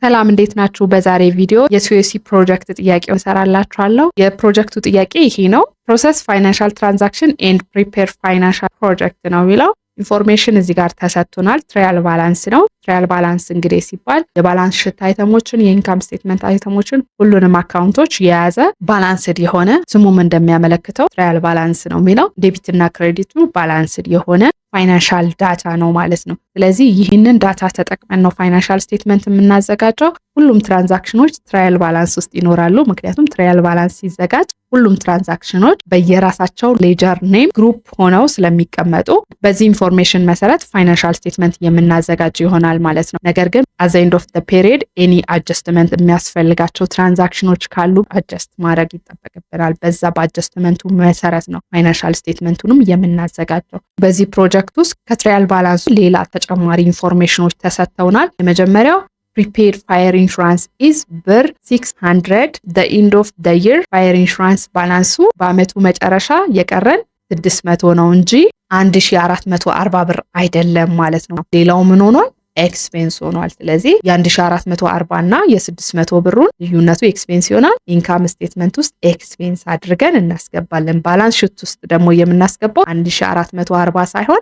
ሰላም እንዴት ናችሁ? በዛሬ ቪዲዮ የሲዩሲ ፕሮጀክት ጥያቄውን ሰራላችኋለሁ። የፕሮጀክቱ ጥያቄ ይሄ ነው። ፕሮሰስ ፋይናንሻል ትራንዛክሽን ኤንድ ፕሪፔር ፋይናንሻል ፕሮጀክት ነው የሚለው። ኢንፎርሜሽን እዚህ ጋር ተሰጥቶናል። ትራያል ባላንስ ነው። ትራያል ባላንስ እንግዲህ ሲባል የባላንስ ሽት አይተሞችን፣ የኢንካም ስቴትመንት አይተሞችን፣ ሁሉንም አካውንቶች የያዘ ባላንስድ የሆነ ስሙም እንደሚያመለክተው ትራያል ባላንስ ነው የሚለው። ዴቢትና ክሬዲቱ ባላንስድ የሆነ ፋይናንሻል ዳታ ነው ማለት ነው። ስለዚህ ይህንን ዳታ ተጠቅመን ነው ፋይናንሻል ስቴትመንት የምናዘጋጀው። ሁሉም ትራንዛክሽኖች ትራያል ባላንስ ውስጥ ይኖራሉ። ምክንያቱም ትራያል ባላንስ ሲዘጋጅ ሁሉም ትራንዛክሽኖች በየራሳቸው ሌጀር ኔም ግሩፕ ሆነው ስለሚቀመጡ በዚህ ኢንፎርሜሽን መሰረት ፋይናንሻል ስቴትመንት የምናዘጋጅ ይሆናል ማለት ነው። ነገር ግን አት ዘ ኤንድ ኦፍ ዘ ፔሪድ ኤኒ አጀስትመንት የሚያስፈልጋቸው ትራንዛክሽኖች ካሉ አጀስት ማድረግ ይጠበቅብናል። በዛ በአጀስትመንቱ መሰረት ነው ፋይናንሻል ስቴትመንቱንም የምናዘጋጀው። በዚህ ፕሮጀክት ውስጥ ከትራያል ባላንሱ ሌላ ተጨማሪ ኢንፎርሜሽኖች ተሰጥተውናል። የመጀመሪያው prepaid fire insurance is ብር 600 the end of the year fire insurance ባላንሱ በአመቱ መጨረሻ የቀረን 600 ነው እንጂ 1440 ብር አይደለም ማለት ነው። ሌላው ምን ሆኗል? ኤክስፔንስ ሆኗል። ስለዚህ የ1440 እና የ600 ብሩን ልዩነቱ ኤክስፔንስ ይሆናል። ኢንካም ስቴትመንት ውስጥ ኤክስፔንስ አድርገን እናስገባለን። ባላንስ ሽት ውስጥ ደግሞ የምናስገባው 1440 ሳይሆን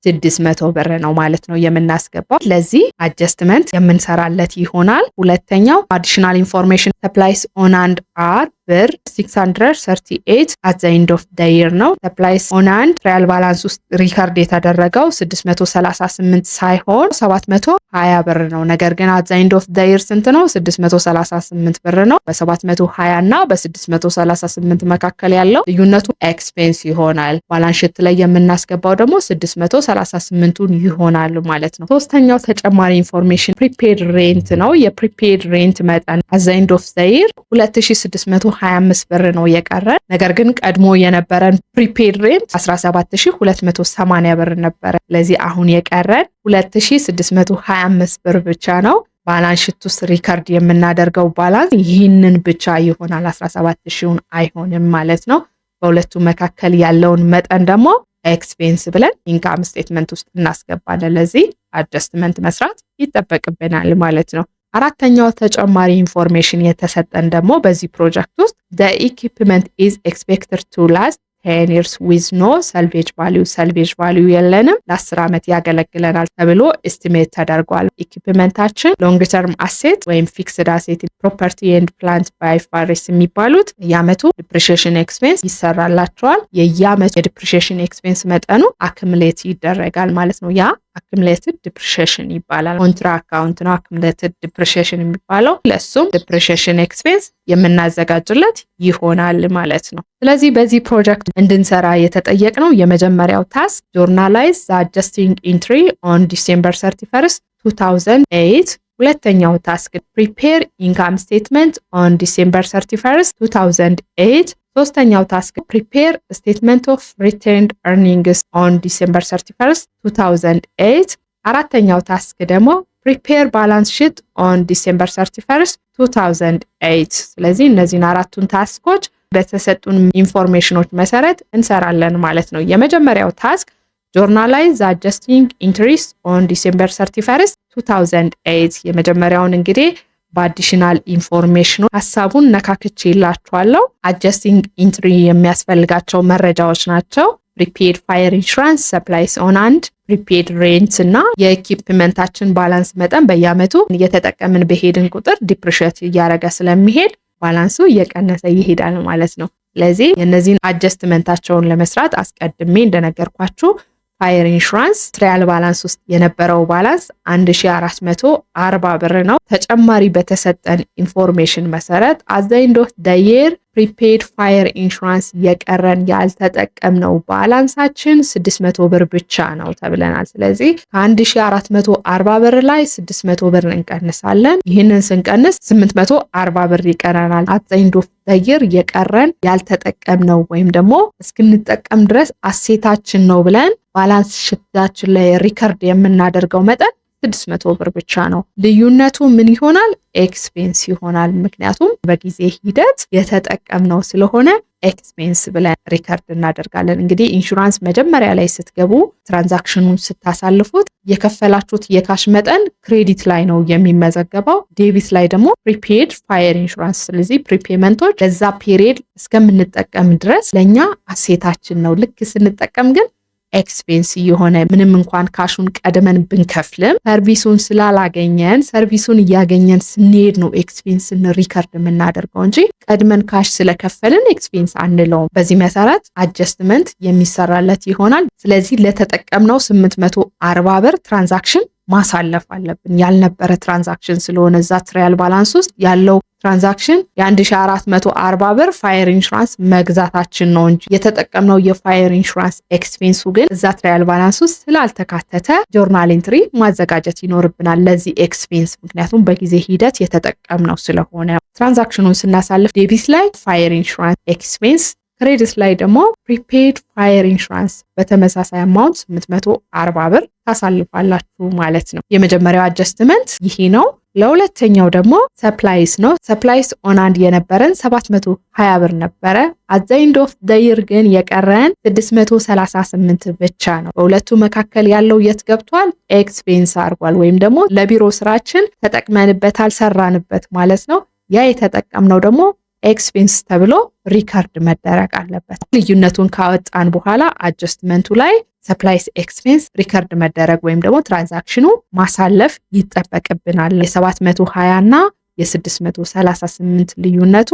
600 ብር ነው ማለት ነው የምናስገባው። ለዚህ አጀስትመንት የምንሰራለት ይሆናል። ሁለተኛው አዲሽናል ኢንፎርሜሽን ሰፕላይስ ኦን አንድ አር ብር 638 at the end of the year ነው። ሰፕላይስ ኦን አንድ ትራያል ባላንስ ውስጥ ሪከርድ የተደረገው 638 ሳይሆን 720 ብር ነው። ነገር ግን at the end of the year ስንት ነው? 638 ብር ነው። በ720 እና በ638 መካከል ያለው ልዩነቱ ኤክስፔንስ ይሆናል። ባላንስ ሽት ላይ የምናስገባው ደግሞ 638ቱን ይሆናል ማለት ነው። ሶስተኛው ተጨማሪ ኢንፎርሜሽን ፕሪፔድ ሬንት ነው። የፕሪፔድ ሬንት መጠን at the end of the year 2625 ብር ነው የቀረን። ነገር ግን ቀድሞ የነበረን ፕሪፔድ ሬንት 17280 ብር ነበረ። ስለዚህ አሁን የቀረን 2625 ብር ብቻ ነው። ባላንስ ሽት ውስጥ ሪከርድ የምናደርገው ባላንስ ይህንን ብቻ ይሆናል፣ 17000ን አይሆንም ማለት ነው። በሁለቱ መካከል ያለውን መጠን ደግሞ ኤክስፔንስ ብለን ኢንካም ስቴትመንት ውስጥ እናስገባለን። ለዚህ አጀስትመንት መስራት ይጠበቅብናል ማለት ነው። አራተኛው ተጨማሪ ኢንፎርሜሽን የተሰጠን ደግሞ በዚህ ፕሮጀክት ውስጥ the equipment is expected to last 10 years with no salvage value salvage value የለንም፣ ለ10 ዓመት ያገለግለናል ተብሎ ኤስቲሜት ተደርጓል። ኢኩዊፕመንታችን ሎንግ ተርም አሴት ወይም ፊክስድ አሴት ፕሮፐርቲ ኤንድ ፕላንት በአይኤፍአርኤስ የሚባሉት የዓመቱ ዲፕሪሺየሽን ኤክስፔንስ ይሰራላቸዋል። የየዓመቱ የዲፕሪሺየሽን ኤክስፔንስ መጠኑ አክሙሌት ይደረጋል ማለት ነው። ያ አክሙሌትድ ዲፕሪሺየሽን ይባላል። ኮንትራ አካውንት ነው አክሙሌትድ ዲፕሪሺየሽን የሚባለው። ለሱም ዲፕሪሺየሽን ኤክስፔንስ የምናዘጋጅለት ይሆናል ማለት ነው። ስለዚህ በዚህ ፕሮጀክት እንድንሰራ የተጠየቅነው የመጀመሪያው ታስክ ጆርናላይዝ ዘ አጀስቲንግ ኢንትሪ ኦን ዲሴምበር 31 2008። ሁለተኛው ታስክ ፕሪፔር ኢንካም ስቴትመንት ኦን ዲሴምበር 31 2008። ሶስተኛው ታስክ ፕሪፔር ስቴትመንት ኦፍ ሪቴንድ ኤርኒንግስ ኦን ዲሴምበር 31 2008። አራተኛው ታስክ ደግሞ ፕሪፔር ባላንስ ሽት ኦን ዲሴምበር 31 2008። ስለዚህ እነዚህን አራቱን ታስኮች በተሰጡን ኢንፎርሜሽኖች መሰረት እንሰራለን ማለት ነው። የመጀመሪያው ታስክ ጆርናላይዝ አጀስቲንግ ኢንትሪስ ኦን ዲሴምበር 31 2008። የመጀመሪያውን እንግዲህ በአዲሽናል ኢንፎርሜሽኑ ሀሳቡን ነካክቼ ይላችኋለሁ። አጀስቲንግ ኢንትሪ የሚያስፈልጋቸው መረጃዎች ናቸው። ፕሪፔድ ፋየር ኢንሹራንስ ሰፕላይስ ኦን አንድ ፕሪፔድ ሬንት እና የኢኩዊፕመንታችን ባላንስ መጠን በየዓመቱ እየተጠቀምን በሄድን ቁጥር ዲፕሪሺየት እያደረገ ስለሚሄድ ባላንሱ እየቀነሰ ይሄዳል ማለት ነው። ስለዚህ የነዚህን አጀስትመንታቸውን ለመስራት አስቀድሜ እንደነገርኳችሁ ፋየር ኢንሹራንስ ትራያል ባላንስ ውስጥ የነበረው ባላንስ 1440 ብር ነው። ተጨማሪ በተሰጠን ኢንፎርሜሽን መሰረት at the end of the year ፕሪፔድ ፋየር ኢንሹራንስ የቀረን ያልተጠቀምነው ባላንሳችን 600 ብር ብቻ ነው ተብለናል። ስለዚህ ከ1440 ብር ላይ 600 ብር እንቀንሳለን። ይህንን ስንቀንስ 840 ብር ይቀረናል። at the end of the year የቀረን ያልተጠቀምነው ወይም ደግሞ እስክንጠቀም ድረስ አሴታችን ነው ብለን ባላንስ ሽታችን ላይ ሪከርድ የምናደርገው መጠን 600 ብር ብቻ ነው። ልዩነቱ ምን ይሆናል? ኤክስፔንስ ይሆናል። ምክንያቱም በጊዜ ሂደት የተጠቀምነው ስለሆነ ኤክስፔንስ ብለን ሪከርድ እናደርጋለን። እንግዲህ ኢንሹራንስ መጀመሪያ ላይ ስትገቡ ትራንዛክሽኑን ስታሳልፉት የከፈላችሁት የካሽ መጠን ክሬዲት ላይ ነው የሚመዘገበው፣ ዴቢት ላይ ደግሞ ፕሪፔድ ፋየር ኢንሹራንስ። ስለዚህ ፕሪፔመንቶች ለዛ ፔሪየድ እስከምንጠቀም ድረስ ለእኛ አሴታችን ነው። ልክ ስንጠቀም ግን ኤክስፔንስ የሆነ ምንም እንኳን ካሹን ቀድመን ብንከፍልም ሰርቪሱን ስላላገኘን ሰርቪሱን እያገኘን ስንሄድ ነው ኤክስፔንስን ሪከርድ የምናደርገው እንጂ ቀድመን ካሽ ስለከፈልን ኤክስፔንስ አንለውም። በዚህ መሰረት አጀስትመንት የሚሰራለት ይሆናል። ስለዚህ ለተጠቀምነው 840 ብር ትራንዛክሽን ማሳለፍ አለብን። ያልነበረ ትራንዛክሽን ስለሆነ እዛ ትራያል ባላንስ ውስጥ ያለው ትራንዛክሽን የ1440 ብር ፋየር ኢንሹራንስ መግዛታችን ነው እንጂ የተጠቀምነው የፋየር ኢንሹራንስ ኤክስፔንሱ ግን እዛ ትራያል ባላንስ ውስጥ ስላልተካተተ ጆርናል ኤንትሪ ማዘጋጀት ይኖርብናል ለዚህ ኤክስፔንስ፣ ምክንያቱም በጊዜ ሂደት የተጠቀምነው ስለሆነ። ትራንዛክሽኑን ስናሳልፍ ዴቢት ላይ ፋየር ኢንሹራንስ ኤክስፔንስ፣ ክሬዲት ላይ ደግሞ ፕሪፔድ ፋየር ኢንሹራንስ በተመሳሳይ አማውንት 840 ብር ታሳልፋላችሁ ማለት ነው። የመጀመሪያው አጀስትመንት ይሄ ነው። ለሁለተኛው ደግሞ ሰፕላይስ ነው። ሰፕላይስ ኦን ሃንድ የነበረን 720 ብር ነበረ። አት ዘ ኤንድ ኦፍ ዘ ይር ግን የቀረን 638 ብቻ ነው። በሁለቱ መካከል ያለው የት ገብቷል? ኤክስፔንስ አድርጓል፣ ወይም ደግሞ ለቢሮ ስራችን ተጠቅመንበታል፣ ሰራንበት ማለት ነው። ያ የተጠቀምነው ደግሞ ኤክስፔንስ ተብሎ ሪከርድ መደረግ አለበት። ልዩነቱን ካወጣን በኋላ አጀስትመንቱ ላይ ሰፕላይስ ኤክስፔንስ ሪከርድ መደረግ ወይም ደግሞ ትራንዛክሽኑ ማሳለፍ ይጠበቅብናል። የ720 እና የ638 ልዩነቱ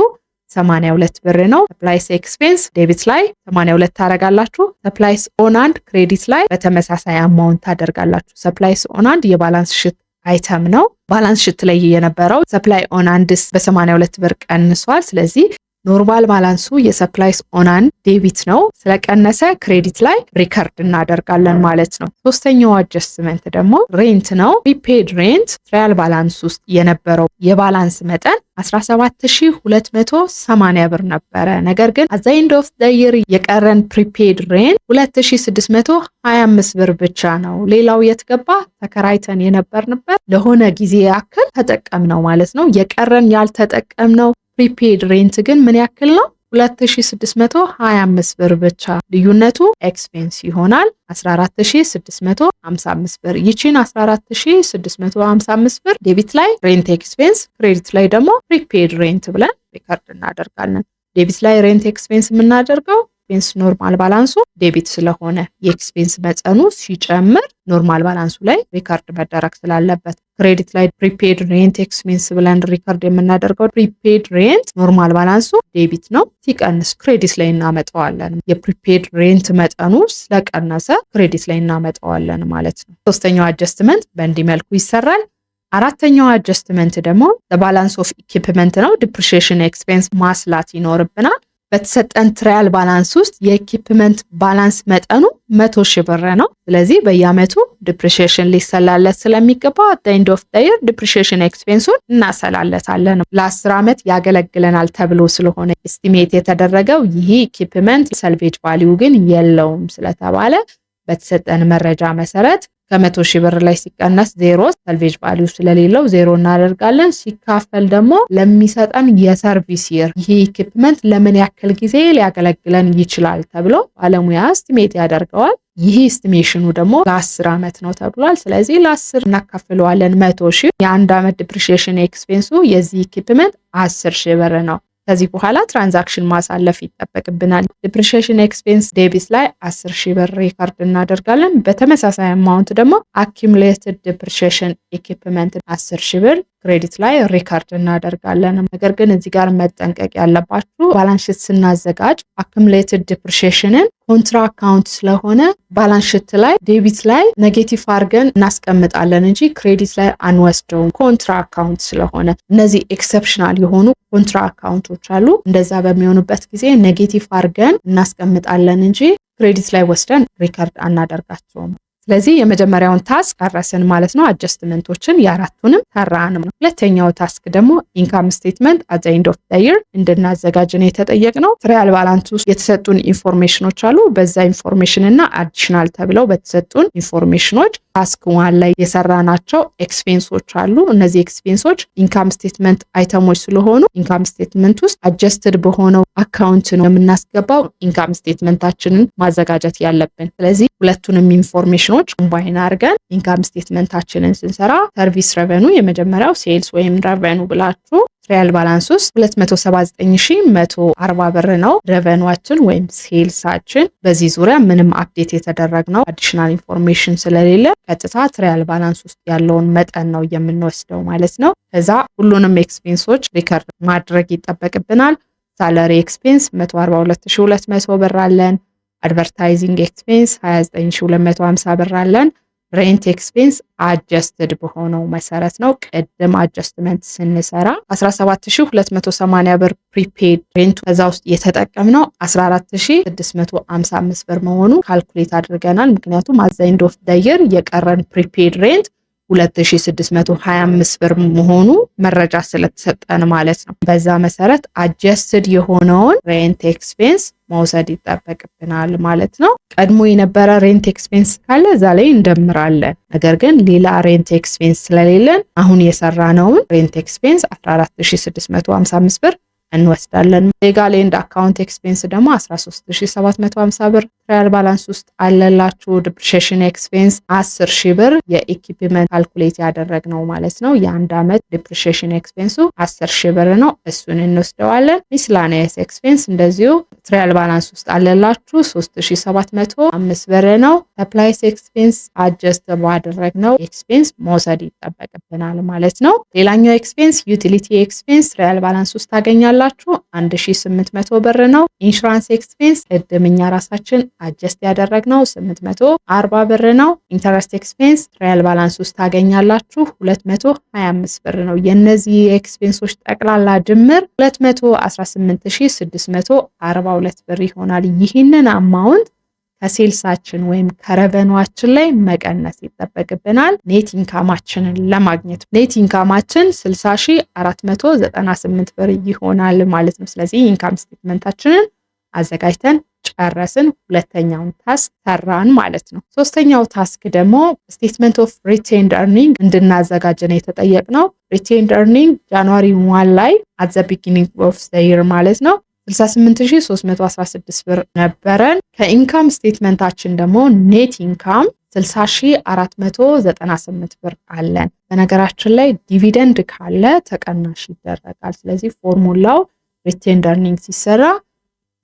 82 ብር ነው። ሰፕላይስ ኤክስፔንስ ዴቢት ላይ 82 ታደርጋላችሁ። ሰፕላይስ ኦን ሃንድ ክሬዲት ላይ በተመሳሳይ አማውንት ታደርጋላችሁ። ሰፕላይስ ኦን ሃንድ የባላንስ ሽት አይተም ነው። ባላንስ ሽት ላይ የነበረው ሰፕላይ ኦን ሃንድስ በ82 ብር ቀንሷል። ስለዚህ ኖርማል ባላንሱ የሰፕላይስ ኦን ሃንድ ዴቢት ነው፣ ስለቀነሰ ክሬዲት ላይ ሪከርድ እናደርጋለን ማለት ነው። ሶስተኛው አጀስትመንት ደግሞ ሬንት ነው። ፕሪፔድ ሬንት ትራያል ባላንስ ውስጥ የነበረው የባላንስ መጠን 17280 ብር ነበረ። ነገር ግን አት ዘ ኤንድ ኦፍ ዘ ይር የቀረን ፕሪፔድ ሬንት 2625 ብር ብቻ ነው። ሌላው የት ገባ? ተከራይተን የነበርንበት ለሆነ ጊዜ ያክል ተጠቀምነው ማለት ነው። የቀረን ያልተጠቀምነው ፕሪፔድ ሬንት ግን ምን ያክል ነው? 2625 ብር ብቻ። ልዩነቱ ኤክስፔንስ ይሆናል 14655 ብር። ይቺን 14655 ብር ዴቢት ላይ ሬንት ኤክስፔንስ፣ ክሬዲት ላይ ደግሞ ፕሪፔድ ሬንት ብለን ሪከርድ እናደርጋለን። ዴቢት ላይ ሬንት ኤክስፔንስ የምናደርገው ኤክስፔንስ ኖርማል ባላንሱ ዴቢት ስለሆነ የኤክስፔንስ መጠኑ ሲጨምር ኖርማል ባላንሱ ላይ ሪከርድ መደረግ ስላለበት፣ ክሬዲት ላይ ፕሪፔድ ሬንት ኤክስፔንስ ብለን ሪከርድ የምናደርገው ፕሪፔድ ሬንት ኖርማል ባላንሱ ዴቢት ነው፣ ሲቀንስ ክሬዲት ላይ እናመጣዋለን። የፕሪፔድ ሬንት መጠኑ ስለቀነሰ ክሬዲት ላይ እናመጣዋለን ማለት ነው። ሶስተኛው አጀስትመንት በእንዲህ መልኩ ይሰራል። አራተኛው አጀስትመንት ደግሞ ባላንስ ኦፍ ኢኩፕመንት ነው። ዲፕሪሺየሽን ኤክስፔንስ ማስላት ይኖርብናል። በተሰጠን ትራያል ባላንስ ውስጥ የኢኩፕመንት ባላንስ መጠኑ 100 ሺህ ብር ነው። ስለዚህ በየአመቱ ዲፕሪሺየሽን ሊሰላለት ስለሚገባ አት ዘ ኤንድ ኦፍ ዘ ይር ዲፕሪሺየሽን ኤክስፔንሱን እናሰላለታለን። ለ10 ዓመት ያገለግለናል ተብሎ ስለሆነ ኤስቲሜት የተደረገው ይህ ኢኩፕመንት ሰልቬጅ ቫልዩ ግን የለውም ስለተባለ በተሰጠን መረጃ መሰረት ከ100 ሺህ ብር ላይ ሲቀነስ 0 ሰልቬጅ ቫልዩ ስለሌለው 0 እናደርጋለን። ሲካፈል ደግሞ ለሚሰጠን የሰርቪስ ይር ይህ ኢኩፕመንት ለምን ያክል ጊዜ ሊያገለግለን ይችላል ተብሎ ባለሙያ እስቲሜት ያደርገዋል። ይህ ኤስቲሜሽኑ ደግሞ ለ10 ዓመት ነው ተብሏል። ስለዚህ ለ10 እናካፍለዋለን 100 ሺህ። የአንድ ዓመት ዲፕሪሺየሽን ኤክስፔንሱ የዚህ ኢኩፕመንት 10 ሺህ ብር ነው። ከዚህ በኋላ ትራንዛክሽን ማሳለፍ ይጠበቅብናል። ዲፕሪሺየሽን ኤክስፔንስ ዴቢት ላይ 10 ሺህ ብር ሪከርድ እናደርጋለን። በተመሳሳይ አማውንት ደግሞ አኪሙሌትድ ዲፕሪሺየሽን ኢኩፕመንት 10 ሺህ ብር ክሬዲት ላይ ሪከርድ እናደርጋለን። ነገር ግን እዚህ ጋር መጠንቀቅ ያለባችሁ ባላንስ ሺት ስናዘጋጅ አኪሙሌትድ ዲፕሪሺየሽንን ኮንትራ አካውንት ስለሆነ ባላንስ ሺት ላይ ዴቢት ላይ ኔጌቲቭ አድርገን እናስቀምጣለን እንጂ ክሬዲት ላይ አንወስደውም። ኮንትራ አካውንት ስለሆነ እነዚህ ኤክሰፕሽናል የሆኑ ኮንትራ አካውንቶች አሉ። እንደዛ በሚሆኑበት ጊዜ ኔጌቲቭ አድርገን እናስቀምጣለን እንጂ ክሬዲት ላይ ወስደን ሪከርድ አናደርጋቸውም። ስለዚህ የመጀመሪያውን ታስክ ጨረስን ማለት ነው። አጀስትመንቶችን የአራቱንም ሰራን። ሁለተኛው ታስክ ደግሞ ኢንካም ስቴትመንት አት ዘ ኤንድ ኦፍ ዘ ይር እንድናዘጋጅ ነው የተጠየቅነው። ትራያል ባላንስ ውስጥ የተሰጡን ኢንፎርሜሽኖች አሉ። በዛ ኢንፎርሜሽን እና አዲሽናል ተብለው በተሰጡን ኢንፎርሜሽኖች ታስክ 1 ላይ የሰራናቸው ኤክስፔንሶች አሉ። እነዚህ ኤክስፔንሶች ኢንካም ስቴትመንት አይተሞች ስለሆኑ ኢንካም ስቴትመንት ውስጥ አጀስትድ በሆነው አካውንት ነው የምናስገባው ኢንካም ስቴትመንታችንን ማዘጋጀት ያለብን። ስለዚህ ሁለቱንም ኢንፎርሜሽኖች ኮምባይን አድርገን ኢንካም ስቴትመንታችንን ስንሰራ ሰርቪስ ረቨኑ የመጀመሪያው ሴልስ ወይም ረቨኑ ብላችሁ ትራያል ባላንስ ውስጥ 279140 ብር ነው ረቨኑአችን ወይም ሴልሳችን። በዚህ ዙሪያ ምንም አፕዴት የተደረገው አዲሽናል ኢንፎርሜሽን ስለሌለ ቀጥታ ትራያል ባላንስ ውስጥ ያለውን መጠን ነው የምንወስደው ማለት ነው። ከዛ ሁሉንም ኤክስፔንሶች ሪከርድ ማድረግ ይጠበቅብናል። ሳለሪ ኤክስፔንስ 142200 ብር አለን። አድቨርታይዚንግ ኤክስፔንስ 29250 ብር አለን። ሬንት ኤክስፔንስ አጀስትድ በሆነው መሰረት ነው። ቅድም አጀስትመንት ስንሰራ 17280 ብር ፕሪፔድ ሬንቱ ከዛ ውስጥ የተጠቀምነው 14655 ብር መሆኑ ካልኩሌት አድርገናል። ምክንያቱም አት ዘ ኤንድ ኦፍ ዘ ይር የቀረን ፕሪፔድ ሬንት 2625 ብር መሆኑ መረጃ ስለተሰጠን ማለት ነው። በዛ መሰረት አጀስትድ የሆነውን ሬንት ኤክስፔንስ መውሰድ ይጠበቅብናል ማለት ነው። ቀድሞ የነበረ ሬንት ኤክስፔንስ ካለ እዛ ላይ እንደምራለን። ነገር ግን ሌላ ሬንት ኤክስፔንስ ስለሌለን አሁን የሰራነውን ሬንት ኤክስፔንስ 14655 ብር እንወስዳለን። ሌጋል ኤንድ አካውንት ኤክስፔንስ ደግሞ 13750 ብር ትራያል ባላንስ ውስጥ አለላችሁ። ዲፕሪሺየሽን ኤክስፔንስ 10000 ብር የኢኩዊፕመንት ካልኩሌት ያደረግነው ማለት ነው። የአንድ አመት ዲፕሪሺየሽን ኤክስፔንሱ 10000 ብር ነው። እሱን እንወስደዋለን። ሚስላኔስ ኤክስፔንስ እንደዚሁ ትራያል ባላንስ ውስጥ አለላችሁ 3705 ብር ነው። ሰፕላይስ ኤክስፔንስ አጀስት ባደረግነው ኤክስፔንስ መውሰድ ይጠበቅብናል ማለት ነው። ሌላኛው ኤክስፔንስ ዩቲሊቲ ኤክስፔንስ ትራያል ባላንስ ውስጥ ታገኛላችሁ 1800 ብር ነው። ኢንሹራንስ ኤክስፔንስ ቅድምኛ ራሳችን አጀስት ያደረግነው 840 ብር ነው። ኢንተረስት ኤክስፔንስ ትራያል ባላንስ ውስጥ ታገኛላችሁ 225 ብር ነው። የነዚህ ኤክስፔንሶች ጠቅላላ ድምር 218642 ብር ይሆናል። ይህንን አማውንት ከሴልሳችን ወይም ከረቨኗችን ላይ መቀነስ ይጠበቅብናል ኔት ኢንካማችንን ለማግኘት። ኔት ኢንካማችን 60498 ብር ይሆናል ማለት ነው። ስለዚህ ኢንካም ስቴትመንታችንን አዘጋጅተን ጨረስን። ሁለተኛውን ታስክ ሰራን ማለት ነው። ሶስተኛው ታስክ ደግሞ ስቴትመንት ኦፍ ሪቴንድ ኤርኒንግ እንድናዘጋጅ ነው የተጠየቅነው። ሪቴንድ ኤርኒንግ ጃንዋሪ 1 ላይ አት ዘ ቢጊኒንግ ኦፍ ዘ ይር ማለት ነው 68316 ብር ነበረን። ከኢንካም ስቴትመንታችን ደግሞ ኔት ኢንካም 60498 ብር አለን። በነገራችን ላይ ዲቪደንድ ካለ ተቀናሽ ይደረጋል። ስለዚህ ፎርሙላው ሪቴንድ ኤርኒንግ ሲሰራ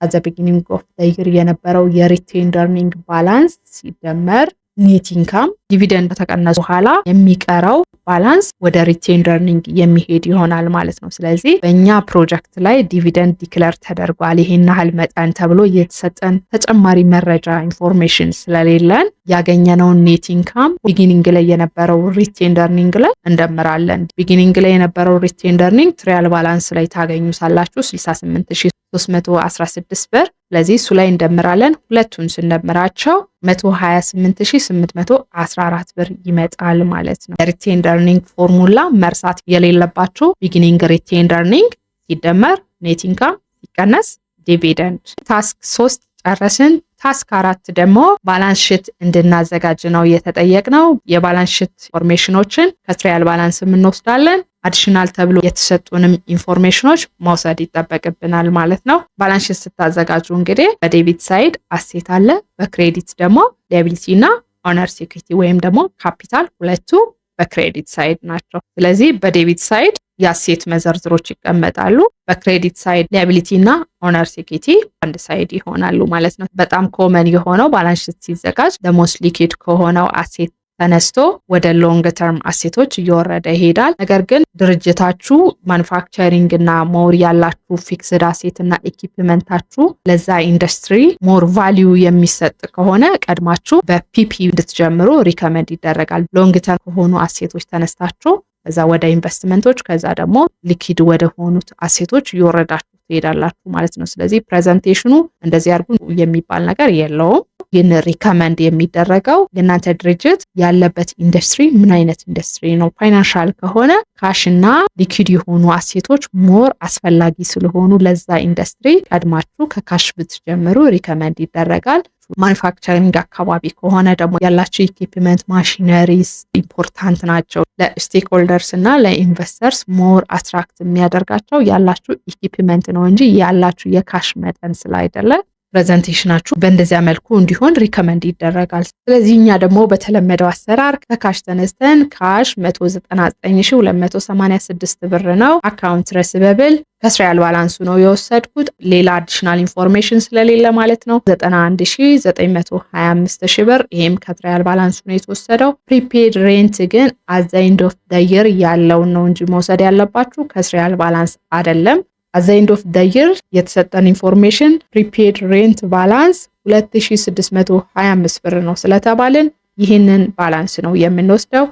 አት ዘ ቢጊኒንግ ኦፍ ዘ ይር የነበረው የሪቴንድ ኤርኒንግ ባላንስ ሲደመር ኔት ኢንካም ዲቪደንድ ከተቀነሰ በኋላ የሚቀረው ባላንስ ወደ ሪቴንድ ኤርኒንግ የሚሄድ ይሆናል ማለት ነው። ስለዚህ በእኛ ፕሮጀክት ላይ ዲቪደንድ ዲክለር ተደርጓል ይሄን ያህል መጠን ተብሎ የተሰጠን ተጨማሪ መረጃ ኢንፎርሜሽን ስለሌለን ያገኘነውን ኔት ኢንካም ቢጊኒንግ ላይ የነበረው ሪቴንድ ኤርኒንግ ላይ እንደምራለን። ቢጊኒንግ ላይ የነበረው ሪቴንድ ኤርኒንግ ትራያል ባላንስ ላይ ታገኙታላችሁ 68316 ብር። ስለዚህ እሱ ላይ እንደምራለን። ሁለቱን ስንደምራቸው 128814 ብር ይመጣል ማለት ነው። ሪቴንድ ኤርኒንግ ፎርሙላ መርሳት የሌለባችሁ ቢጊኒንግ ሪቴንድ ኤርኒንግ ሲደመር ኔት ኢንካም ሲቀነስ ዲቪደንድ። ታስክ 3 ጨረስን። ታስክ 4 ደግሞ ባላንስ ሽት እንድናዘጋጅ ነው የተጠየቅነው። የባላንስ ሽት ኢንፎርሜሽኖችን ከትራያል ባላንስ እንወስዳለን። አዲሽናል ተብሎ የተሰጡንም ኢንፎርሜሽኖች መውሰድ ይጠበቅብናል ማለት ነው። ባላንስ ሽት ስታዘጋጁ እንግዲህ በዴቢት ሳይድ አሴት አለ፣ በክሬዲት ደግሞ ሊያቢሊቲ እና ኦነር ሴኩሪቲ ወይም ደግሞ ካፒታል ሁለቱ በክሬዲት ሳይድ ናቸው። ስለዚህ በዴቢት ሳይድ የአሴት መዘርዝሮች ይቀመጣሉ። በክሬዲት ሳይድ ሊያቢሊቲ እና ኦነር ሴኩሪቲ አንድ ሳይድ ይሆናሉ ማለት ነው። በጣም ኮመን የሆነው ባላንስ ሽት ሲዘጋጅ ደሞስት ሊኪድ ከሆነው አሴት ተነስቶ ወደ ሎንግ ተርም አሴቶች እየወረደ ይሄዳል። ነገር ግን ድርጅታችሁ ማኑፋክቸሪንግ እና ሞር ያላችሁ ፊክስድ አሴት እና ኢኩዊፕመንታችሁ ለዛ ኢንዱስትሪ ሞር ቫሊዩ የሚሰጥ ከሆነ ቀድማችሁ በፒፒ እንድትጀምሩ ሪከመንድ ይደረጋል። ሎንግ ተርም ከሆኑ አሴቶች ተነስታችሁ ከዛ ወደ ኢንቨስትመንቶች ከዛ ደግሞ ሊኪድ ወደ ሆኑት አሴቶች እየወረዳችሁ ትሄዳላችሁ ማለት ነው። ስለዚህ ፕሬዘንቴሽኑ እንደዚህ አድርጉ የሚባል ነገር የለውም። ግን ሪከመንድ የሚደረገው የእናንተ ድርጅት ያለበት ኢንዱስትሪ ምን አይነት ኢንዱስትሪ ነው። ፋይናንሻል ከሆነ ካሽ እና ሊኪድ የሆኑ አሴቶች ሞር አስፈላጊ ስለሆኑ ለዛ ኢንዱስትሪ ቀድማችሁ ከካሽ ብትጀምሩ ሪከመንድ ይደረጋል። ያላችሁ ማኑፋክቸሪንግ አካባቢ ከሆነ ደግሞ ያላችሁ ኢኩዊፕመንት ማሽነሪስ ኢምፖርታንት ናቸው። ለስቴክሆልደርስ እና ለኢንቨስተርስ ሞር አትራክት የሚያደርጋቸው ያላችሁ ኢኩዊፕመንት ነው እንጂ ያላችሁ የካሽ መጠን ስላይደለ ፕሬዘንቴሽናችሁ በእንደዚያ መልኩ እንዲሆን ሪከመንድ ይደረጋል። ስለዚህ እኛ ደግሞ በተለመደው አሰራር ከካሽ ተነስተን ካሽ 199286 ብር ነው። አካውንት ረሲቨብል ከትራያል ባላንሱ ነው የወሰድኩት፣ ሌላ አዲሽናል ኢንፎርሜሽን ስለሌለ ማለት ነው። 91925 ብር ይሄም ከትራያል ባላንሱ ነው የተወሰደው። ፕሪፔድ ሬንት ግን አት ዘ ኤንድ ኦፍ ዘ ይር ያለውን ነው እንጂ መውሰድ ያለባችሁ ከትራያል ባላንስ አይደለም። at the end of the year የተሰጠን ኢንፎርሜሽን ፕሪፔድ ሬንት ባላንስ 2625 ብር ነው ስለተባልን ይህንን ባላንስ ነው የምንወስደው።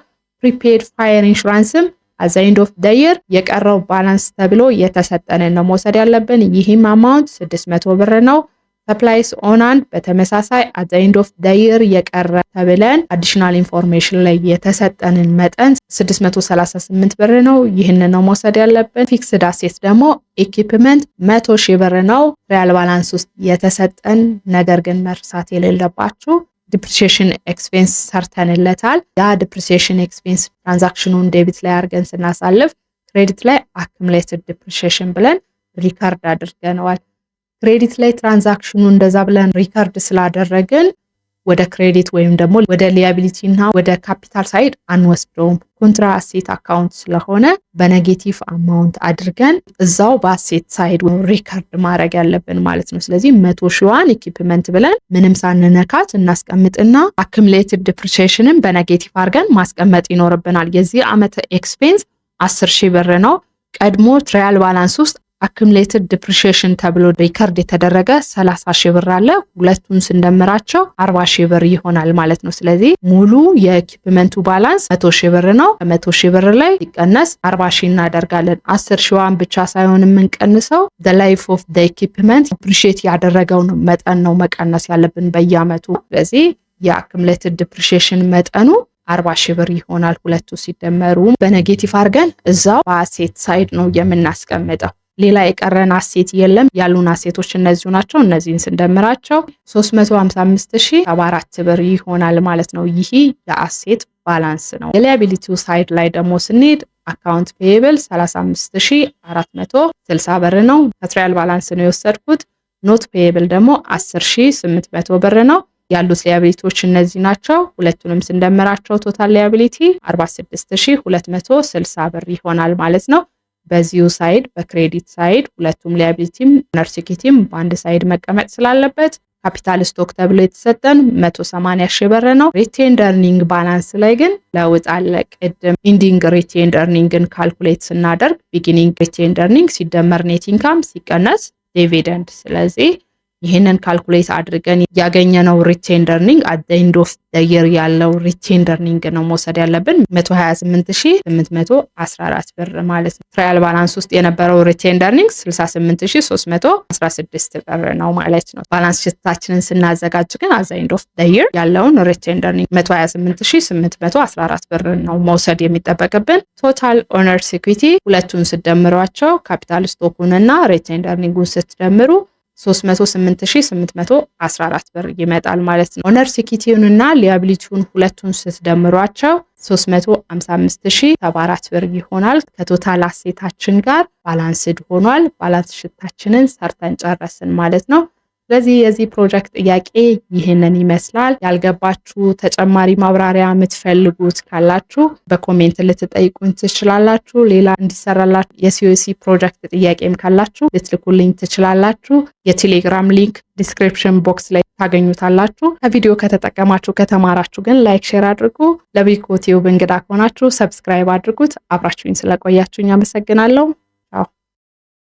ፕሪፔድ ፋየር ኢንሹራንስም at the end of the year የቀረው ባላንስ ተብሎ የተሰጠንን ነው መውሰድ ያለብን። ይህም አማውንት 600 ብር ነው። ሰፕላይስ ኦን ሃንድ በተመሳሳይ at the end of the year የቀረ ተብለን አዲሽናል ኢንፎርሜሽን ላይ የተሰጠንን መጠን 638 ብር ነው። ይህንን ነው መውሰድ ያለብን። ፊክስድ አሴት ደግሞ ኢኩዊፕመንት 100 ሺህ ብር ነው ትራያል ባላንስ ውስጥ የተሰጠን። ነገር ግን መርሳት የሌለባችሁ ዲፕሪሲዬሽን ኤክስፔንስ ሰርተንለታል። ያ ዲፕሪሲዬሽን ኤክስፔንስ ትራንዛክሽኑን ዴቢት ላይ አድርገን ስናሳልፍ ክሬዲት ላይ አኩሙሌትድ ዲፕሪሲዬሽን ብለን ሪካርድ አድርገነዋል። ክሬዲት ላይ ትራንዛክሽኑ እንደዛ ብለን ሪካርድ ስላደረግን ወደ ክሬዲት ወይም ደግሞ ወደ ሊያቢሊቲ እና ወደ ካፒታል ሳይድ አንወስደውም። ኮንትራ አሴት አካውንት ስለሆነ በኔጌቲቭ አማውንት አድርገን እዛው በአሴት ሳይድ ሪካርድ ማድረግ ያለብን ማለት ነው። ስለዚህ 100 ሺዋን ኢኩዊፕመንት ብለን ምንም ሳንነካት እናስቀምጥና አኩሙሌትድ ዲፕሪሲዬሽንን በኔጌቲቭ አድርገን ማስቀመጥ ይኖርብናል። የዚህ ዓመት ኤክስፔንስ 10 ሺህ ብር ነው። ቀድሞ ትራያል ባላንስ ውስጥ አኩሙሌትድ ዲፕሪሲዬሽን ተብሎ ሪከርድ የተደረገ 30 ሺህ ብር አለ። ሁለቱን ስንደምራቸው 40 ሺህ ብር ይሆናል ማለት ነው። ስለዚህ ሙሉ የኢኩዊፕመንቱ ባላንስ 100 ሺህ ብር ነው። ከ100 ሺህ ብር ላይ ሲቀነስ 40 ሺህ እናደርጋለን። 10 ሺዋን ብቻ ሳይሆን የምንቀንሰው the life of the equipment ዲፕሪሺየት ያደረገውን መጠን ነው መቀነስ ያለብን በየአመቱ። ስለዚህ የአኩሙሌትድ ዲፕሪሲዬሽን መጠኑ 40 ሺህ ብር ይሆናል። ሁለቱ ሲደመሩ በኔጌቲቭ አድርገን እዛው በአሴት ሳይድ ነው የምናስቀምጠው። ሌላ የቀረን አሴት የለም። ያሉን አሴቶች እነዚሁ ናቸው። እነዚህን ስንደምራቸው 355074 ብር ይሆናል ማለት ነው። ይህ የአሴት ባላንስ ነው። የሊያቢሊቲው ሳይድ ላይ ደግሞ ስንሄድ አካውንት ፔየብል 35460 ብር ነው። ከትራያል ባላንስ ነው የወሰድኩት። ኖት ፔየብል ደግሞ 10800 ብር ነው። ያሉት ሊያቢሊቲዎች እነዚህ ናቸው። ሁለቱንም ስንደምራቸው ቶታል ሊያቢሊቲ 46260 ብር ይሆናል ማለት ነው። በዚሁ ሳይድ በክሬዲት ሳይድ ሁለቱም ሊያቢሊቲም ነርሲኪቲም በአንድ ሳይድ መቀመጥ ስላለበት ካፒታል ስቶክ ተብሎ የተሰጠን 180 ሺህ ብር ነው። ሪቴንድ ኤርኒንግ ባላንስ ላይ ግን ለውጥ አለ። ቅድም ኢንዲንግ ሪቴንድ ኤርኒንግን ካልኩሌት ስናደርግ ቢጊኒንግ ሪቴንድ ኤርኒንግ ሲደመር ኔት ኢንካም ሲቀነስ ዲቪደንድ፣ ስለዚህ ይህንን ካልኩሌት አድርገን ያገኘነው ሪቴንድ ኤርኒንግ አት ዘ ኤንድ ኦፍ ዘ ይር ያለው ሪቴንድ ኤርኒንግ ነው መውሰድ ያለብን 128814 ብር ማለት ነው። ትራያል ባላንስ ውስጥ የነበረው ሪቴንድ ኤርኒንግ 68316 ብር ነው ማለት ነው። ባላንስ ሽታችንን ስናዘጋጅ ግን አት ዘ ኤንድ ኦፍ ዘ ይር ያለውን ሪቴንድ ኤርኒንግ 128814 ብር ነው መውሰድ የሚጠበቅብን። ቶታል ኦነርስ ኢኩዊቲ ሁለቱን ስትደምሯቸው ካፒታል ስቶኩንና ሪቴንድ ኤርኒንጉን ስትደምሩ 308814 ብር ይመጣል ማለት ነው። ኦነርስ ኢኩዊቲውንና ሊያቢሊቲውን ሁለቱን ስትደምሯቸው 355074 ብር ይሆናል። ከቶታል አሴታችን ጋር ባላንስድ ሆኗል። ባላንስ ሽታችንን ሰርተን ጨረስን ማለት ነው። ስለዚህ የዚህ ፕሮጀክት ጥያቄ ይህንን ይመስላል። ያልገባችሁ ተጨማሪ ማብራሪያ የምትፈልጉት ካላችሁ በኮሜንት ልትጠይቁን ትችላላችሁ። ሌላ እንዲሰራላችሁ የሲኦሲ ፕሮጀክት ጥያቄም ካላችሁ ልትልኩልኝ ትችላላችሁ። የቴሌግራም ሊንክ ዲስክሪፕሽን ቦክስ ላይ ታገኙታላችሁ። ከቪዲዮ ከተጠቀማችሁ ከተማራችሁ ግን ላይክ ሼር አድርጉ። ለቢኮ ቲዩብ እንግዳ ከሆናችሁ ሰብስክራይብ አድርጉት። አብራችሁኝ ስለቆያችሁኝ አመሰግናለሁ።